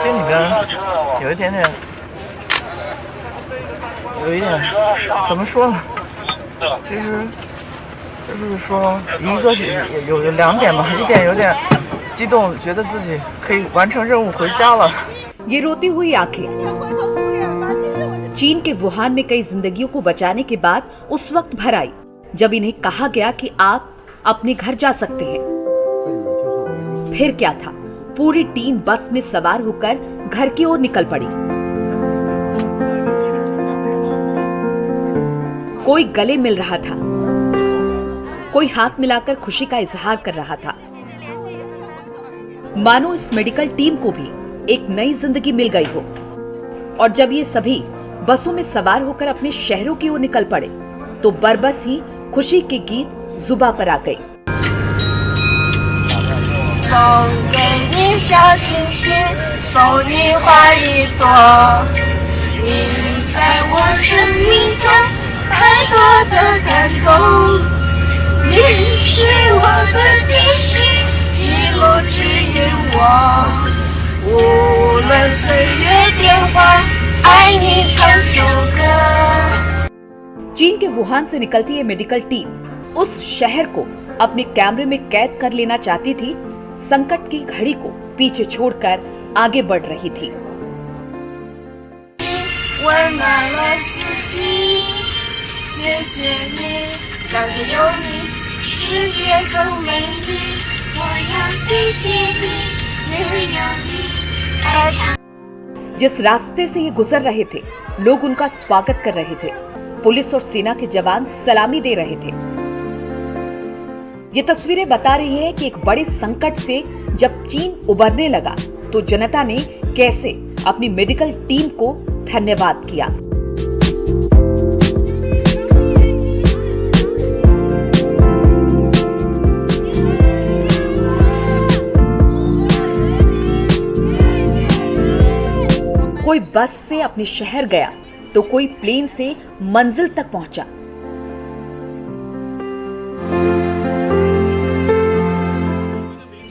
心里边有一点点，怎么说呢？其实就是说，一个是有两点吧，一点有点激动，觉得自己可以完成任务回家了。ये रोती हुई आंखें चीन के वुहान में कई जिंदगियों को बचाने के बाद उस वक्त भर आई जब इन्हें कहा गया कि आप अपने घर जा सकते हैं। फिर क्या था, पूरी टीम बस में सवार होकर घर की ओर निकल पड़ी। कोई गले मिल रहा था, कोई हाथ मिलाकर खुशी का इजहार कर रहा था, मानो इस मेडिकल टीम को भी एक नई जिंदगी मिल गई हो। और जब ये सभी बसों में सवार होकर अपने शहरों की ओर निकल पड़े तो बरबस ही खुशी के गीत जुबां पर आ गए। 送给你小星星，送你花一朵，你在我生命中太多的感动，你是我的天使，一路指引我，无论岁月变幻，爱你唱首歌。 चीन के वुहान से निकलती ये मेडिकल टीम उस शहर को अपने कैमरे में कैद कर लेना चाहती थी। संकट की घड़ी को पीछे छोड़कर आगे बढ़ रही थी। 温暖了四季，谢谢你，感谢有你，世界更美丽。我要谢谢你，因为有你而长。 जिस रास्ते से ये गुजर रहे थे, लोग उनका स्वागत कर रहे थे। पुलिस और सेना के जवान सलामी दे रहे थे। ये तस्वीरें बता रही है कि एक बड़े संकट से जब चीन उबरने लगा तो जनता ने कैसे अपनी मेडिकल टीम को धन्यवाद किया। कोई बस से अपने शहर गया तो कोई प्लेन से मंजिल तक पहुंचा।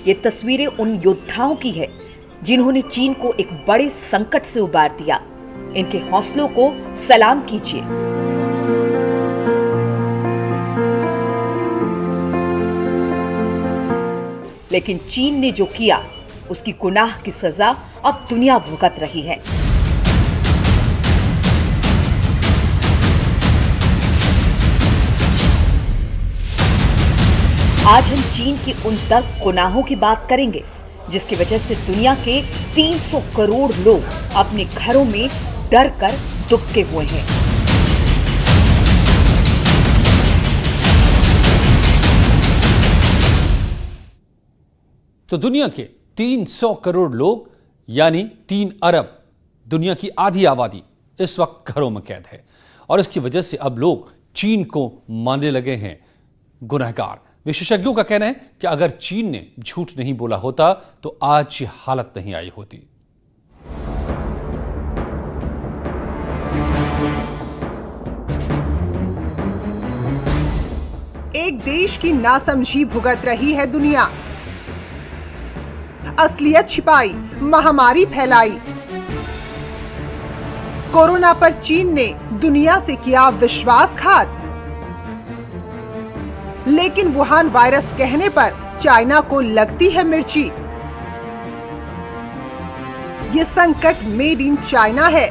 ये तस्वीरें उन योद्धाओं की है जिन्होंने चीन को एक बड़े संकट से उबार दिया। इनके हौसलों को सलाम कीजिए। लेकिन चीन ने जो किया उसकी गुनाह की सजा अब दुनिया भुगत रही है। आज हम चीन की उन 10 गुनाहों की बात करेंगे जिसकी वजह से दुनिया के 300 करोड़ लोग अपने घरों में डर कर दुबके हुए हैं। तो दुनिया के 300 करोड़ लोग यानी 3 अरब, दुनिया की आधी आबादी इस वक्त घरों में कैद है और इसकी वजह से अब लोग चीन को मानने लगे हैं गुनहगार। विशेषज्ञों का कहना है कि अगर चीन ने झूठ नहीं बोला होता तो आज ये हालत नहीं आई होती। एक देश की नासमझी भुगत रही है दुनिया। असलियत छिपाई, महामारी फैलाई। कोरोना पर चीन ने दुनिया से किया विश्वासघात। लेकिन वुहान वायरस कहने पर चाइना को लगती है मिर्ची। ये संकट मेड इन चाइना है।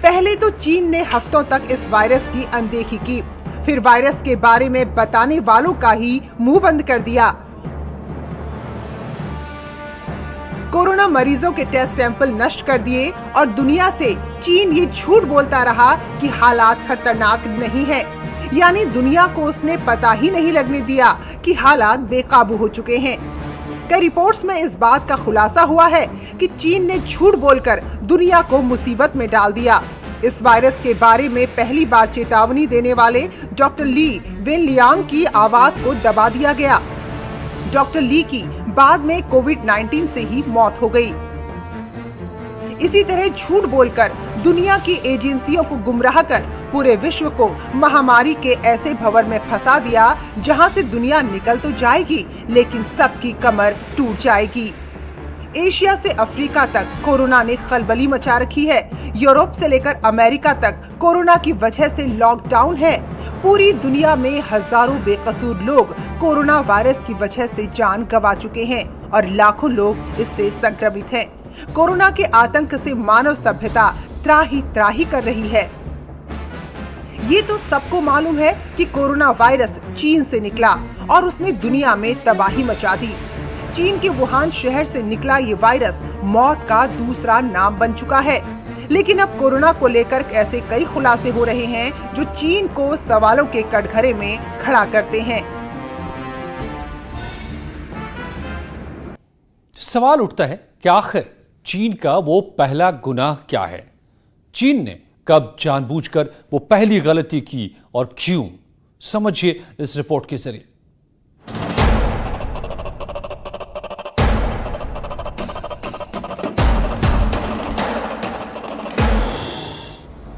पहले तो चीन ने हफ्तों तक इस वायरस की अनदेखी की, फिर वायरस के बारे में बताने वालों का ही मुंह बंद कर दिया। कोरोना मरीजों के टेस्ट सैंपल नष्ट कर दिए और दुनिया से चीन ये झूठ बोलता रहा कि हालात खतरनाक नहीं है। यानी दुनिया को उसने पता ही नहीं लगने दिया कि हालात बेकाबू हो चुके हैं। कई रिपोर्ट्स में इस बात का खुलासा हुआ है कि चीन ने झूठ बोलकर दुनिया को मुसीबत में डाल दिया। इस वायरस के बारे में पहली बार चेतावनी देने वाले डॉक्टर ली वेनलियांग की आवाज को दबा दिया गया। डॉक्टर ली की बाद में कोविड-19 से ही मौत हो गई। इसी तरह झूठ बोलकर दुनिया की एजेंसियों को गुमराह कर पूरे विश्व को महामारी के ऐसे भंवर में फंसा दिया जहां से दुनिया निकल तो जाएगी लेकिन सबकी कमर टूट जाएगी। एशिया से अफ्रीका तक कोरोना ने खलबली मचा रखी है। यूरोप से लेकर अमेरिका तक कोरोना की वजह से लॉकडाउन है। पूरी दुनिया में हजारों बेकसूर लोग कोरोना वायरस की वजह से जान गंवा चुके हैं और लाखों लोग इससे संक्रमित हैं। कोरोना के आतंक से मानव सभ्यता त्राही कर रही है। ये तो सबको मालूम है कि कोरोना वायरस चीन से निकला और उसने दुनिया में तबाही मचा दी। चीन के वुहान शहर से निकला ये वायरस मौत का दूसरा नाम बन चुका है। लेकिन अब कोरोना को लेकर ऐसे कई खुलासे हो रहे हैं जो चीन को सवालों के कटघरे में खड़ा करते हैं। सवाल उठता है कि आखिर चीन का वो पहला गुनाह क्या है? चीन ने कब जानबूझकर वो पहली गलती की और क्यों? समझिए इस रिपोर्ट के जरिए।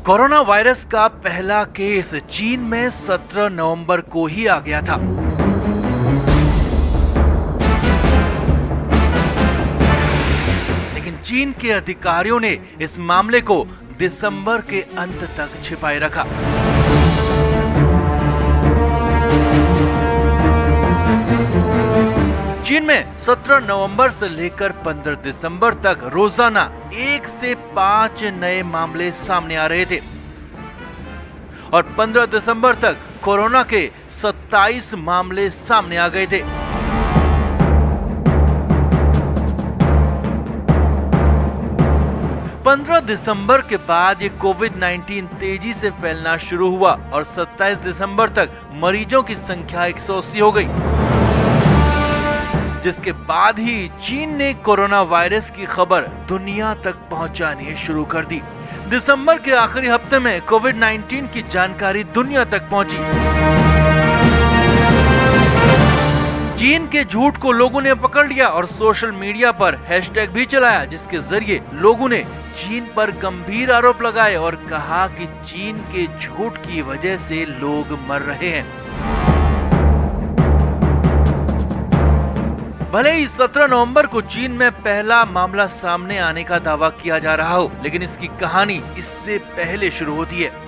कोरोना वायरस का पहला केस चीन में 17 नवंबर को ही आ गया था। लेकिन चीन के अधिकारियों ने इस मामले को दिसंबर के अंत तक छिपाए रखा। चीन में 17 नवंबर से लेकर 15 दिसंबर तक रोजाना 1 से 5 नए मामले सामने आ रहे थे और 15 दिसंबर तक कोरोना के 27 मामले सामने आ गए थे। पंद्रह दिसंबर के बाद ये कोविड-19 तेजी से फैलना शुरू हुआ और 27 दिसंबर तक मरीजों की संख्या 180 हो गई, जिसके बाद ही चीन ने कोरोना वायरस की खबर दुनिया तक पहुंचानी शुरू कर दी। दिसंबर के आखिरी हफ्ते में कोविड-19 की जानकारी दुनिया तक पहुंची। चीन के झूठ को लोगों ने पकड़ लिया और सोशल मीडिया पर हैशटैग भी चलाया, जिसके जरिए लोगों ने चीन पर गंभीर आरोप लगाए और कहा कि चीन के झूठ की वजह से लोग मर रहे हैं। भले ही 17 नवंबर को चीन में पहला मामला सामने आने का दावा किया जा रहा हो, लेकिन इसकी कहानी इससे पहले शुरू होती है।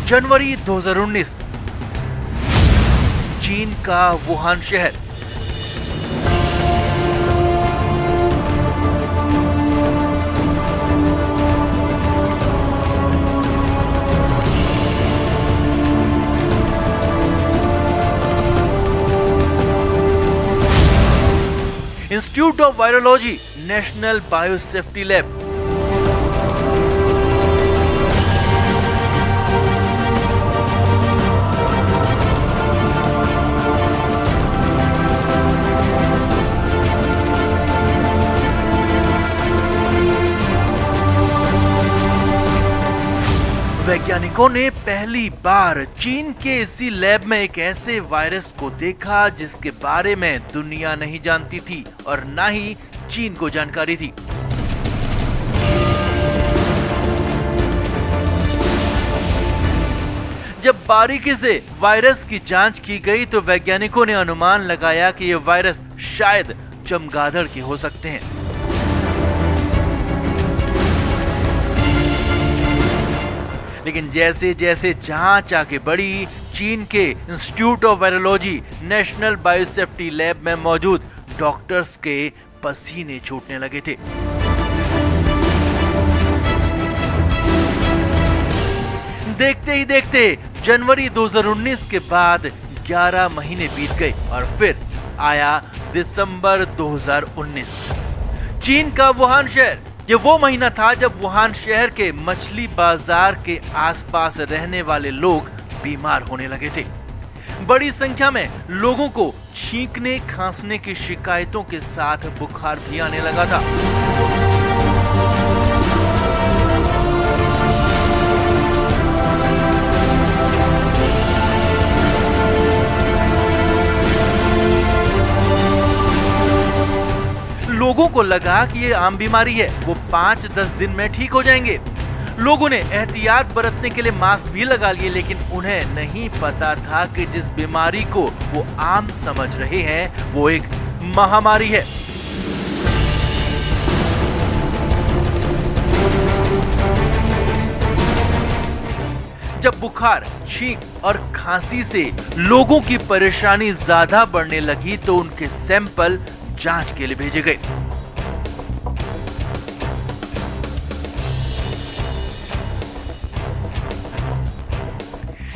जनवरी 2019, चीन का वुहान शहर। Institute of virology, national biosafety lab. वैज्ञानिकों ने पहली बार चीन के इसी लैब में एक ऐसे वायरस को देखा जिसके बारे में दुनिया नहीं जानती थी और ना ही चीन को जानकारी थी। जब बारीकी से वायरस की जांच की गई तो वैज्ञानिकों ने अनुमान लगाया कि यह वायरस शायद चमगादड़ के हो सकते हैं। लेकिन जैसे जैसे जांच आगे बढ़ी, चीन के institute of virology, national biosafety lab में मौजूद डॉक्टर्स के पसीने छूटने लगे थे। देखते ही देखते जनवरी 2019 के बाद 11 महीने बीत गए और फिर आया दिसंबर 2019। चीन का वुहान शहर। ये वो महीना था जब वुहान शहर के मछली बाजार के आसपास रहने वाले लोग बीमार होने लगे थे। बड़ी संख्या में लोगों को छींकने, खांसने की शिकायतों के साथ बुखार भी आने लगा था। को लगा कि ये आम बीमारी है, वो 5-10 दिन में ठीक हो जाएंगे। लोगों ने एहतियात बरतने के लिए मास्क भी लगा लिए, लेकिन उन्हें नहीं पता था कि जिस बीमारी को वो आम समझ रहे हैं वो एक महामारी है। जब बुखार, छींक और खांसी से लोगों की परेशानी ज्यादा बढ़ने लगी तो उनके सैंपल जांच के लिए भेजे गए।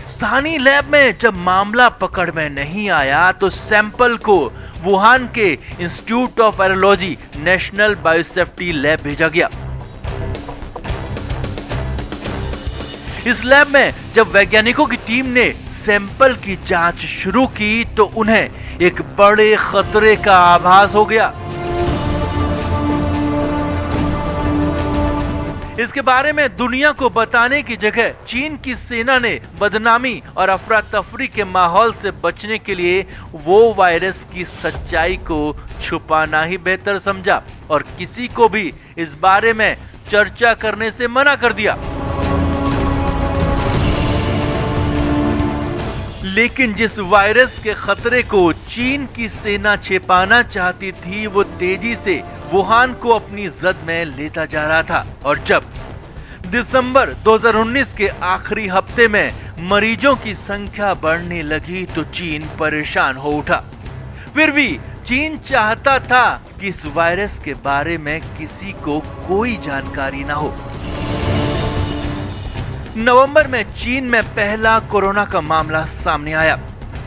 स्थानीय लैब में जब मामला पकड़ में नहीं आया तो सैंपल को वुहान के institute of virology national biosafety lab भेजा गया। इस लैब में जब वैज्ञानिकों की टीम ने सैंपल की जांच शुरू की तो उन्हें एक बड़े खतरे का आभास हो गया। इसके बारे में दुनिया को बताने की जगह चीन की सेना ने बदनामी और अफरा तफरी के माहौल से बचने के लिए वो वायरस की सच्चाई को छुपाना ही बेहतर समझा और किसी को भी इस बारे में चर्चा करने से मना कर दिया। लेकिन जिस वायरस के खतरे को चीन की सेना छिपाना चाहती थी वो तेजी से वुहान को अपनी जद में लेता जा रहा था और जब दिसंबर 2019 के आखिरी हफ्ते में मरीजों की संख्या बढ़ने लगी तो चीन परेशान हो उठा। फिर भी चीन चाहता था कि इस वायरस के बारे में किसी को कोई जानकारी ना हो। नवंबर में चीन में पहला कोरोना का मामला सामने आया।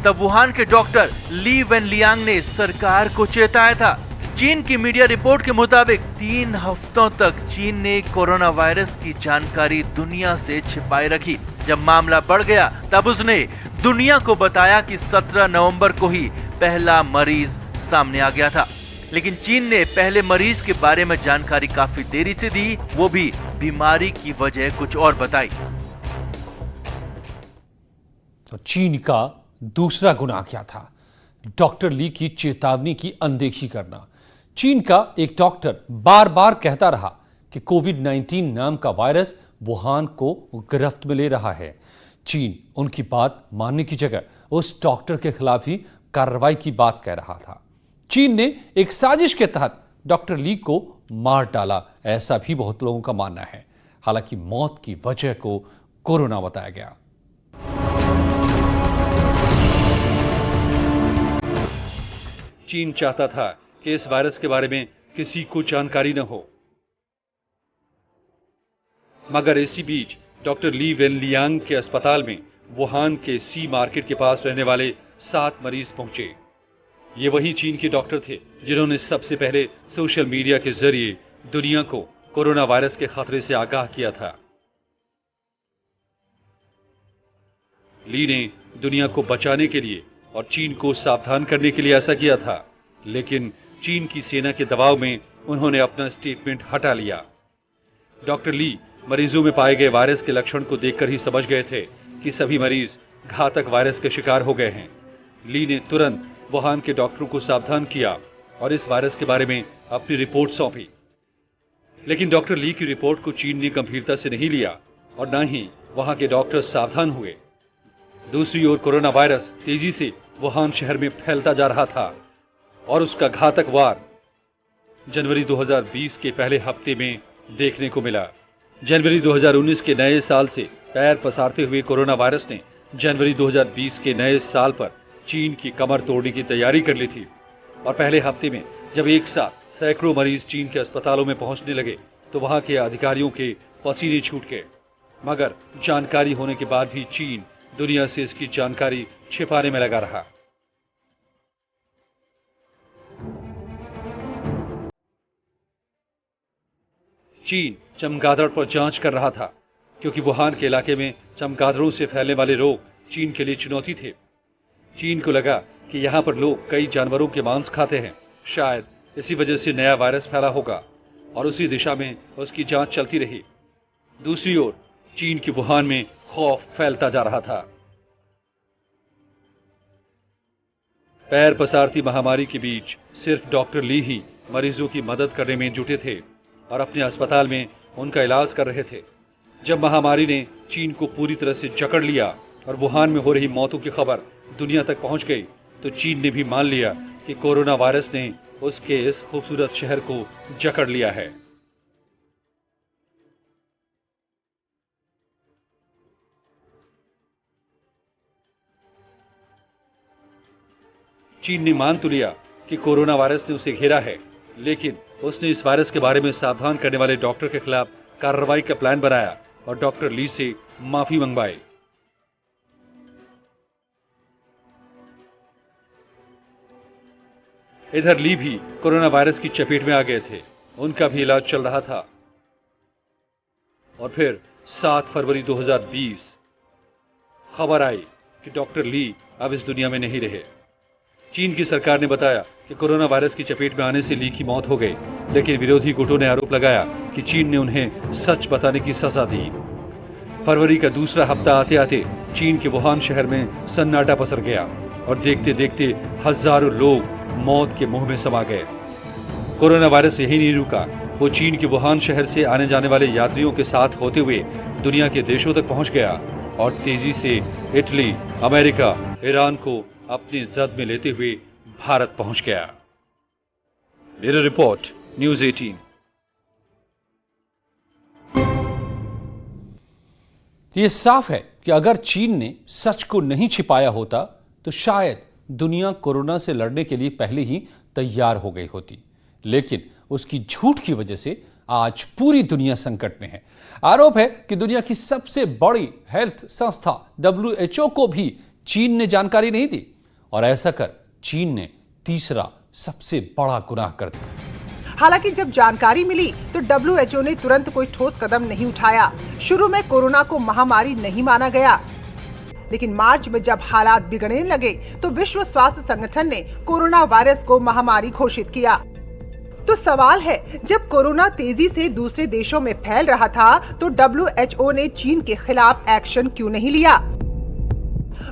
तब वुहान के डॉक्टर ली वेनलियांग ने सरकार को चेताया था। चीन की मीडिया रिपोर्ट के मुताबिक 3 हफ्तों तक चीन ने कोरोना वायरस की जानकारी दुनिया से छिपाए रखी। जब मामला बढ़ गया तब उसने दुनिया को बताया कि 17 नवंबर को ही पहला मरीज सामने आ गया था। लेकिन चीन ने पहले मरीज के बारे में जानकारी काफी देरी से दी, वो भी बीमारी की वजह कुछ और बताई। तो चीन का दूसरा गुनाह क्या था? डॉक्टर ली की चेतावनी की अनदेखी करना। चीन का एक डॉक्टर बार बार कहता रहा कि कोविड-19 नाम का वायरस वुहान को गिरफ्त में ले रहा है। चीन उनकी बात मानने की जगह उस डॉक्टर के खिलाफ ही कार्रवाई की बात कह रहा था। चीन ने एक साजिश के तहत डॉक्टर ली को मार डाला, ऐसा भी बहुत लोगों का मानना है। हालांकि मौत की वजह को कोरोना बताया गया। चीन चाहता था कि इस वायरस के बारे में किसी को जानकारी न हो, मगर इसी बीच डॉक्टर ली वेनलियांग के अस्पताल में वुहान के सी मार्केट के पास रहने वाले 7 मरीज पहुंचे। ये वही चीन के डॉक्टर थे जिन्होंने सबसे पहले सोशल मीडिया के जरिए दुनिया को कोरोना वायरस के खतरे से आगाह किया था। ली ने दुनिया को बचाने के लिए और चीन को सावधान करने के लिए ऐसा किया था, लेकिन चीन की सेना के दबाव में उन्होंने अपना स्टेटमेंट हटा लिया। डॉक्टर ली मरीजों में पाए गए वायरस के लक्षण को देखकर ही समझ गए थे कि सभी मरीज घातक वायरस के शिकार हो गए हैं। ली ने तुरंत वुहान के डॉक्टरों को सावधान किया और इस वायरस के बारे में अपनी रिपोर्ट सौंपी। लेकिन डॉक्टर ली की रिपोर्ट को चीन ने गंभीरता से नहीं लिया और न ही वहां के डॉक्टर सावधान हुए। दूसरी ओर कोरोना वायरस तेजी से वुहान शहर में फैलता जा रहा था और उसका घातक वार जनवरी 2020 के पहले हफ्ते में देखने को मिला। जनवरी 2019 के नए साल से पैर पसारते हुए कोरोना वायरस ने जनवरी 2020 के नए साल पर चीन की कमर तोड़ने की तैयारी कर ली थी और पहले हफ्ते में जब एक साथ सैकड़ों मरीज चीन के अस्पतालों में पहुंचने लगे तो वहां के अधिकारियों के पसीने छूट गए। मगर जानकारी होने के बाद भी चीन दुनिया से इसकी जानकारी छिपाने में लगा रहा। चीन चमगादड़ पर जांच कर रहा था क्योंकि वुहान के इलाके में चमगादड़ों से फैलने वाले रोग चीन के लिए चुनौती थे। चीन को लगा कि यहां पर लोग कई जानवरों के मांस खाते हैं, शायद इसी वजह से नया वायरस फैला होगा और उसी दिशा में उसकी जांच चलती रही। दूसरी ओर चीन के वुहान में खौफ फैलता जा रहा था। पैर पसारती महामारी के बीच सिर्फ डॉक्टर ली ही मरीजों की मदद करने में जुटे थे और अपने अस्पताल में उनका इलाज कर रहे थे। जब महामारी ने चीन को पूरी तरह से जकड़ लिया और वुहान में हो रही मौतों की खबर दुनिया तक पहुंच गई, तो चीन ने भी मान लिया कि कोरोना वायरस ने उसके इस खूबसूरत शहर को जकड़ लिया है। चीन ने मान तो लिया कि कोरोना वायरस ने उसे घेरा है, लेकिन उसने इस वायरस के बारे में सावधान करने वाले डॉक्टर के खिलाफ कार्रवाई का प्लान बनाया और डॉक्टर ली से माफी मंगवाई। इधर ली भी कोरोना वायरस की चपेट में आ गए थे। उनका भी इलाज चल रहा था और फिर 7 फरवरी 2020 खबर आई कि डॉक्टर ली अब इस दुनिया में नहीं रहे। चीन की सरकार ने बताया कि कोरोना वायरस की चपेट में आने से ली की मौत हो गई, लेकिन विरोधी गुटों ने आरोप लगाया कि चीन ने उन्हें सच बताने की सजा दी। फरवरी का दूसरा हफ्ता आते आते चीन के वुहान शहर में सन्नाटा पसर गया और देखते देखते हजारों लोग मौत के मुंह में समा गए। कोरोना वायरस यही नहीं रुका, वो चीन के वुहान शहर से आने जाने वाले यात्रियों के साथ होते हुए दुनिया के देशों तक पहुंच गया और तेजी से इटली, अमेरिका, ईरान को अपनी जद में लेते हुए भारत पहुंच गया। Bureau report, news 18। ये साफ है कि अगर चीन ने सच को नहीं छिपाया होता तो शायद दुनिया कोरोना से लड़ने के लिए पहले ही तैयार हो गई होती, लेकिन उसकी झूठ की वजह से आज पूरी दुनिया संकट में है। आरोप है कि दुनिया की सबसे बड़ी हेल्थ संस्था WHO को भी चीन ने जानकारी नहीं दी और ऐसा कर चीन ने तीसरा सबसे बड़ा गुनाह कर दिया। हालांकि जब जानकारी मिली तो WHO ने तुरंत कोई ठोस कदम नहीं उठाया। शुरू में कोरोना को महामारी नहीं माना गया, लेकिन मार्च में जब हालात बिगड़ने लगे तो विश्व स्वास्थ्य संगठन ने कोरोना वायरस को महामारी घोषित किया। तो सवाल है, जब कोरोना तेजी से दूसरे देशों में फैल रहा था तो WHO ने चीन के खिलाफ एक्शन क्यों नहीं लिया?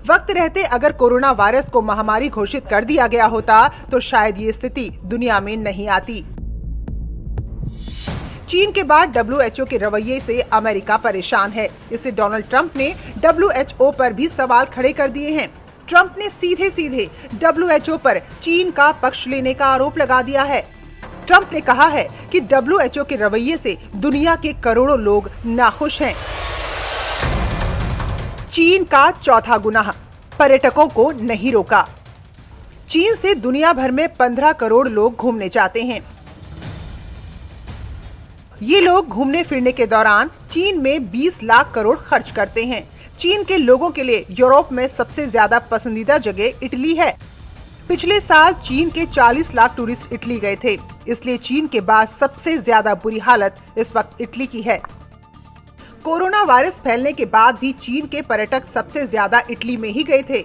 वक्त रहते अगर कोरोना वायरस को महामारी घोषित कर दिया गया होता तो शायद ये स्थिति दुनिया में नहीं आती। चीन के बाद WHO के रवैये से अमेरिका परेशान है। इससे डोनाल्ड ट्रंप ने WHO पर भी सवाल खड़े कर दिए हैं। ट्रंप ने सीधे सीधे WHO पर चीन का पक्ष लेने का आरोप लगा दिया है। ट्रंप ने कहा है कि WHO के रवैये से दुनिया के करोड़ों लोग नाखुश हैं। चीन का चौथा गुनाह, पर्यटकों को नहीं रोका। चीन से दुनिया भर में 15 करोड़ लोग घूमने जाते हैं। ये लोग घूमने फिरने के दौरान चीन में 20 लाख करोड़ खर्च करते हैं। चीन के लोगों के लिए यूरोप में सबसे ज्यादा पसंदीदा जगह इटली है। पिछले साल चीन के 40 लाख टूरिस्ट इटली गए थे, इसलिए चीन के बाद सबसे ज्यादा बुरी हालत इस वक्त इटली की है। कोरोना वायरस फैलने के बाद भी चीन के पर्यटक सबसे ज्यादा इटली में ही गए थे।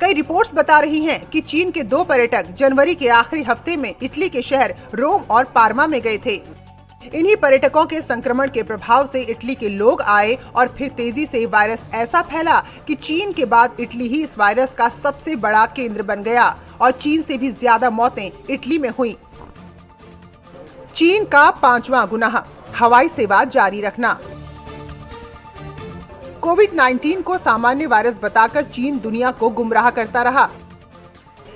कई रिपोर्ट्स बता रही हैं कि चीन के 2 पर्यटक जनवरी के आखिरी हफ्ते में इटली के शहर रोम और पार्मा में गए थे। इन्हीं पर्यटकों के संक्रमण के प्रभाव से इटली के लोग आए और फिर तेजी से वायरस ऐसा फैला कि चीन के बाद इटली ही इस वायरस का सबसे बड़ा केंद्र बन गया और चीन से भी ज्यादा मौतें इटली में हुई। चीन का 5वां गुनाह, हवाई सेवा जारी रखना। कोविड-19 को सामान्य वायरस बताकर चीन दुनिया को गुमराह करता रहा।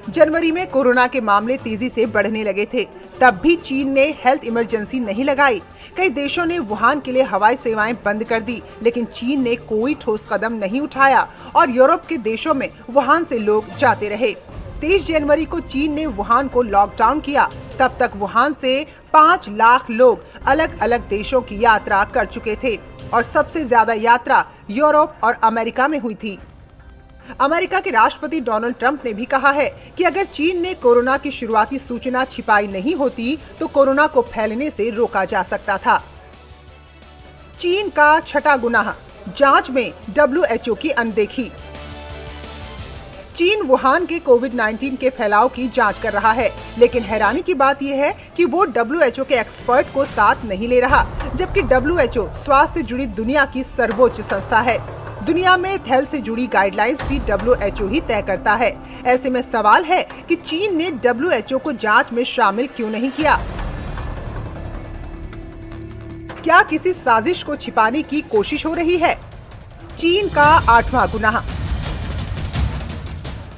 जनवरी में कोरोना के मामले तेजी से बढ़ने लगे थे, तब भी चीन ने हेल्थ इमरजेंसी नहीं लगाई। कई देशों ने वुहान के लिए हवाई सेवाएं बंद कर दी, लेकिन चीन ने कोई ठोस कदम नहीं उठाया और यूरोप के देशों में वुहान से लोग जाते रहे। 23 जनवरी को चीन ने वुहान को लॉकडाउन किया। तब तक वुहान से 5 लाख लोग अलग अलग देशों की यात्रा कर चुके थे और सबसे ज्यादा यात्रा यूरोप और अमेरिका में हुई थी। अमेरिका के राष्ट्रपति डोनाल्ड ट्रंप ने भी कहा है कि अगर चीन ने कोरोना की शुरुआती सूचना छिपाई नहीं होती तो कोरोना को फैलने से रोका जा सकता था। चीन का 6वां गुनाह, जांच में WHO की अनदेखी। चीन वुहान के कोविड-19 के फैलाव की जांच कर रहा है, लेकिन हैरानी की बात यह है कि वो WHO के एक्सपर्ट को साथ नहीं ले रहा, जबकि WHO स्वास्थ्य से जुड़ी दुनिया की सर्वोच्च संस्था है। दुनिया में हेल्थ से जुड़ी गाइडलाइंस भी WHO ही तय करता है। ऐसे में सवाल है कि चीन ने WHO को जांच में शामिल क्यों नहीं किया? क्या किसी साजिश को छिपाने की कोशिश हो रही है? चीन का 8वां गुनाह,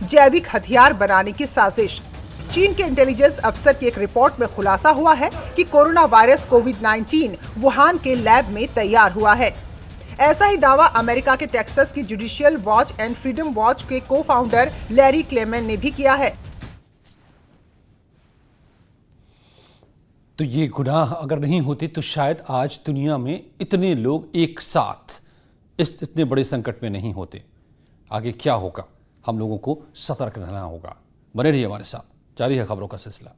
जैविक हथियार बनाने की साजिश। चीन के इंटेलिजेंस अफसर की एक रिपोर्ट में खुलासा हुआ है कि कोरोना वायरस कोविड-19 वुहान के लैब में तैयार हुआ है। ऐसा ही दावा अमेरिका के टेक्सास की judicial watch and freedom watch के को-फाउंडर लैरी क्लेमेन ने भी किया है। तो ये गुनाह अगर नहीं होते तो शायद आज दुनिया में इतने लोग एक साथ इस इतने बड़े संकट में नहीं होते। आगे क्या होगा, हम लोगों को सतर्क रहना होगा। बने रहिए हमारे साथ, जारी है खबरों का सिलसिला।